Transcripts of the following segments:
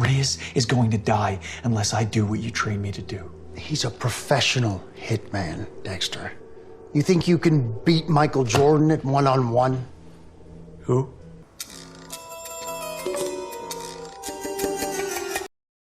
Mortius is going to die unless I do what you train me to do. He's a professional hitman, Dexter. You think you can beat Michael Jordan at one-on-one? Who?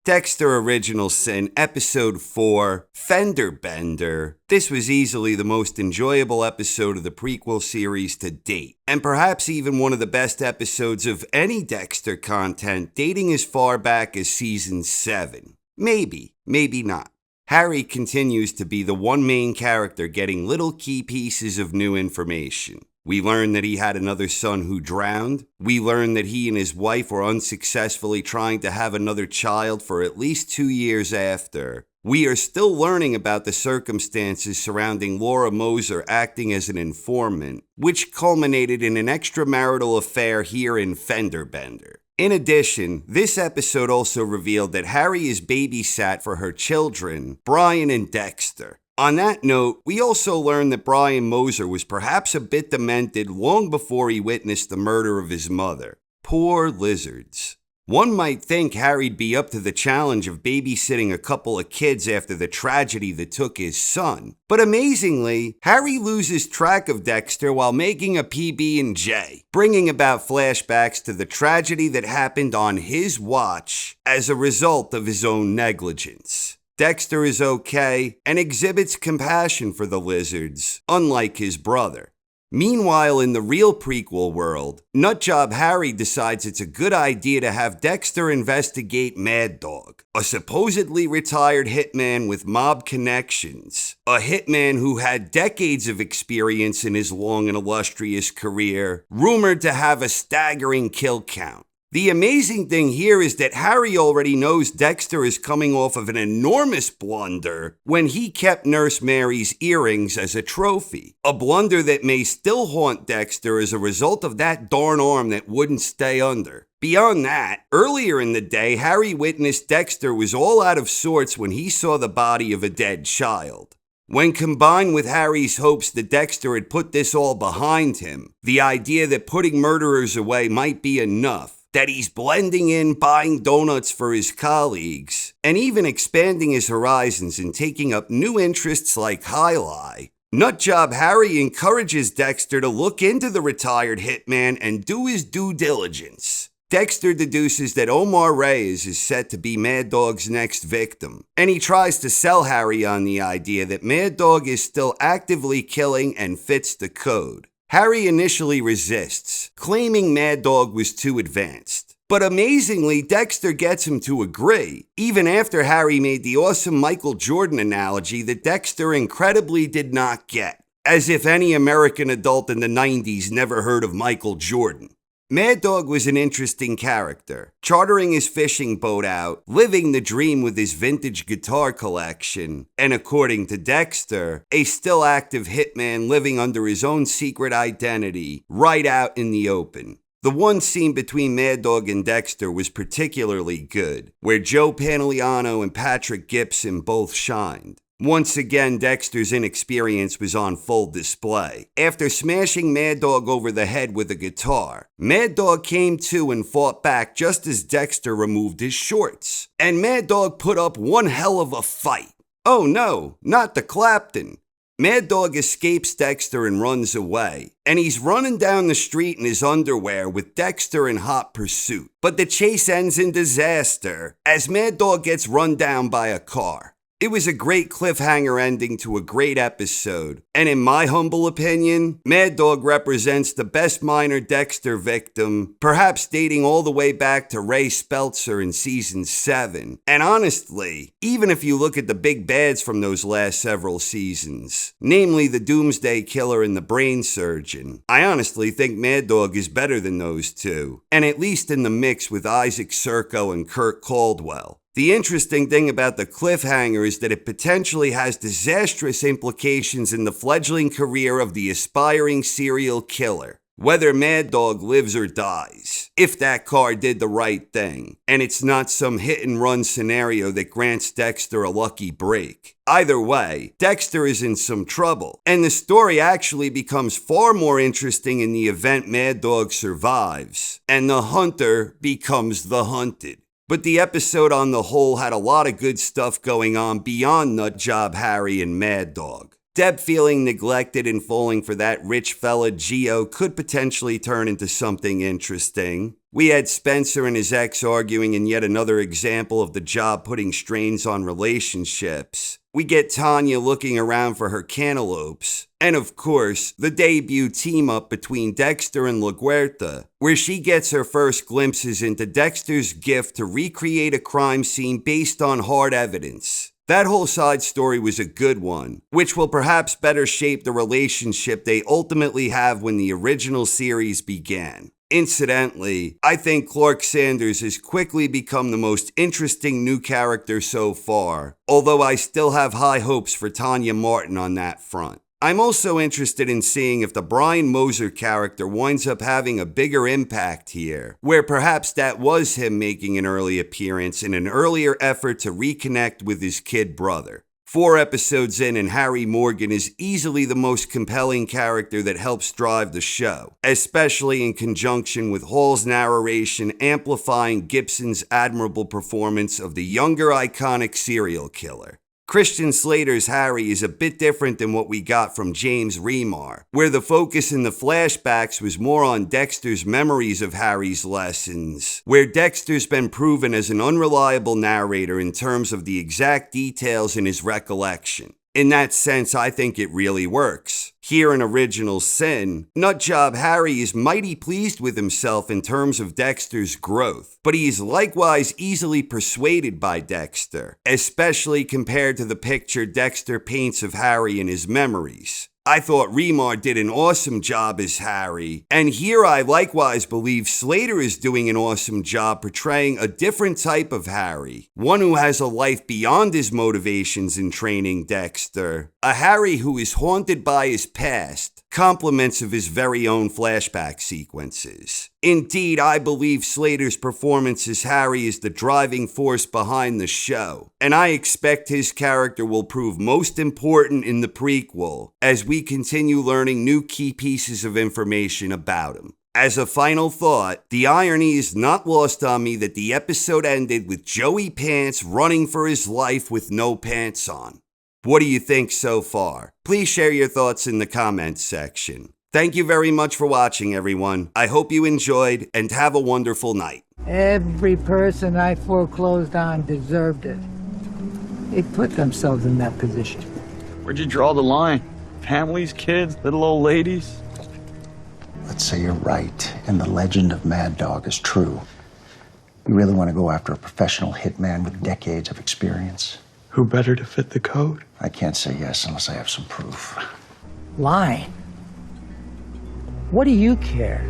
Dexter Original Sin, Episode 4, Fender Bender. This was easily the most enjoyable episode of the prequel series to date, and perhaps even one of the best episodes of any Dexter content dating as far back as Season 7. Maybe, maybe not. Harry continues to be the one main character getting little key pieces of new information. We learn that he had another son who drowned. We learn that he and his wife were unsuccessfully trying to have another child for at least 2 years after. We are still learning about the circumstances surrounding Laura Moser acting as an informant, which culminated in an extramarital affair here in Fender Bender. In addition, this episode also revealed that Harry is babysat for her children, Brian and Dexter. On that note, we also learned that Brian Moser was perhaps a bit demented long before he witnessed the murder of his mother. Poor lizards. One might think Harry'd be up to the challenge of babysitting a couple of kids after the tragedy that took his son. But amazingly, Harry loses track of Dexter while making a PB&J, bringing about flashbacks to the tragedy that happened on his watch as a result of his own negligence. Dexter is okay and exhibits compassion for the lizards, unlike his brother. Meanwhile, in the real prequel world, Nutjob Harry decides it's a good idea to have Dexter investigate Mad Dog, a supposedly retired hitman with mob connections, a hitman who had decades of experience in his long and illustrious career, rumored to have a staggering kill count. The amazing thing here is that Harry already knows Dexter is coming off of an enormous blunder when he kept Nurse Mary's earrings as a trophy. A blunder that may still haunt Dexter as a result of that darn arm that wouldn't stay under. Beyond that, earlier in the day, Harry witnessed Dexter was all out of sorts when he saw the body of a dead child. When combined with Harry's hopes that Dexter had put this all behind him, the idea that putting murderers away might be enough, that he's blending in, buying donuts for his colleagues, and even expanding his horizons and taking up new interests like highlight. Nutjob Harry encourages Dexter to look into the retired hitman and do his due diligence. Dexter deduces that Omar Reyes is set to be Mad Dog's next victim, and he tries to sell Harry on the idea that Mad Dog is still actively killing and fits the code. Harry initially resists, claiming Mad Dog was too advanced. But amazingly, Dexter gets him to agree, even after Harry made the awesome Michael Jordan analogy that Dexter incredibly did not get, as if any American adult in the 90s never heard of Michael Jordan. Mad Dog was an interesting character, chartering his fishing boat out, living the dream with his vintage guitar collection, and according to Dexter, a still active hitman living under his own secret identity, right out in the open. The one scene between Mad Dog and Dexter was particularly good, where Joe Pantoliano and Patrick Gibson both shined. Once again, Dexter's inexperience was on full display. After smashing Mad Dog over the head with a guitar, Mad Dog came to and fought back just as Dexter removed his shorts. And Mad Dog put up one hell of a fight. Oh no, not the Clapton. Mad Dog escapes Dexter and runs away, and he's running down the street in his underwear with Dexter in hot pursuit. But the chase ends in disaster as Mad Dog gets run down by a car. It was a great cliffhanger ending to a great episode, and in my humble opinion, Mad Dog represents the best minor Dexter victim, perhaps dating all the way back to Ray Speltzer in Season 7. And honestly, even if you look at the big bads from those last several seasons, namely the Doomsday Killer and the Brain Surgeon, I honestly think Mad Dog is better than those two, and at least in the mix with Isaac Serco and Kurt Caldwell. The interesting thing about the cliffhanger is that it potentially has disastrous implications in the fledgling career of the aspiring serial killer, whether Mad Dog lives or dies, if that car did the right thing, and it's not some hit-and-run scenario that grants Dexter a lucky break. Either way, Dexter is in some trouble, and the story actually becomes far more interesting in the event Mad Dog survives, and the hunter becomes the hunted. But the episode on the whole had a lot of good stuff going on beyond Nutjob, Harry, and Mad Dog. Deb feeling neglected and falling for that rich fella Geo could potentially turn into something interesting. We had Spencer and his ex arguing in yet another example of the job putting strains on relationships. We get Tanya looking around for her cantaloupes. And of course, the debut team-up between Dexter and LaGuerta, where she gets her first glimpses into Dexter's gift to recreate a crime scene based on hard evidence. That whole side story was a good one, which will perhaps better shape the relationship they ultimately have when the original series began. Incidentally, I think Clark Sanders has quickly become the most interesting new character so far, although I still have high hopes for Tanya Martin on that front. I'm also interested in seeing if the Brian Moser character winds up having a bigger impact here, where perhaps that was him making an early appearance in an earlier effort to reconnect with his kid brother. 4 episodes in and Harry Morgan is easily the most compelling character that helps drive the show, especially in conjunction with Hall's narration amplifying Gibson's admirable performance of the younger iconic serial killer. Christian Slater's Harry is a bit different than what we got from James Remar, where the focus in the flashbacks was more on Dexter's memories of Harry's lessons, where Dexter's been proven as an unreliable narrator in terms of the exact details in his recollection. In that sense, I think it really works. Here in Original Sin, Nutjob Harry is mighty pleased with himself in terms of Dexter's growth, but he is likewise easily persuaded by Dexter, especially compared to the picture Dexter paints of Harry in his memories. I thought Remar did an awesome job as Harry, and here I likewise believe Slater is doing an awesome job portraying a different type of Harry, one who has a life beyond his motivations in training Dexter, a Harry who is haunted by his past, compliments of his very own flashback sequences. Indeed, I believe Slater's performance as Harry is the driving force behind the show, and I expect his character will prove most important in the prequel as we continue learning new key pieces of information about him. As a final thought, the irony is not lost on me that the episode ended with Joey Pants running for his life with no pants on. What do you think so far? Please share your thoughts in the comments section. Thank you very much for watching, everyone. I hope you enjoyed, and have a wonderful night. Every person I foreclosed on deserved it. They put themselves in that position. Where'd you draw the line? Families, kids, little old ladies? Let's say you're right, and the legend of Mad Dog is true. You really want to go after a professional hitman with decades of experience? Who better to fit the code? I can't say yes unless I have some proof. Lying. What do you care?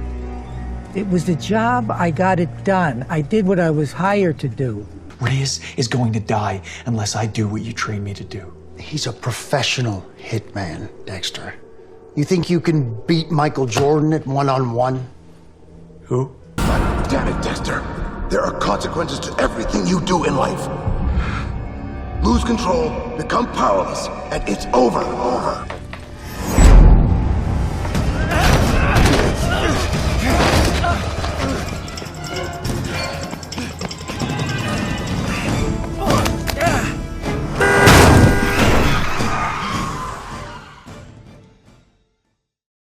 It was the job, I got it done. I did what I was hired to do. Reyes is going to die unless I do what you trained me to do. He's a professional hitman, Dexter. You think you can beat Michael Jordan at one-on-one? Who? God damn it, Dexter. There are consequences to everything you do in life. Lose control, become powerless, and it's over.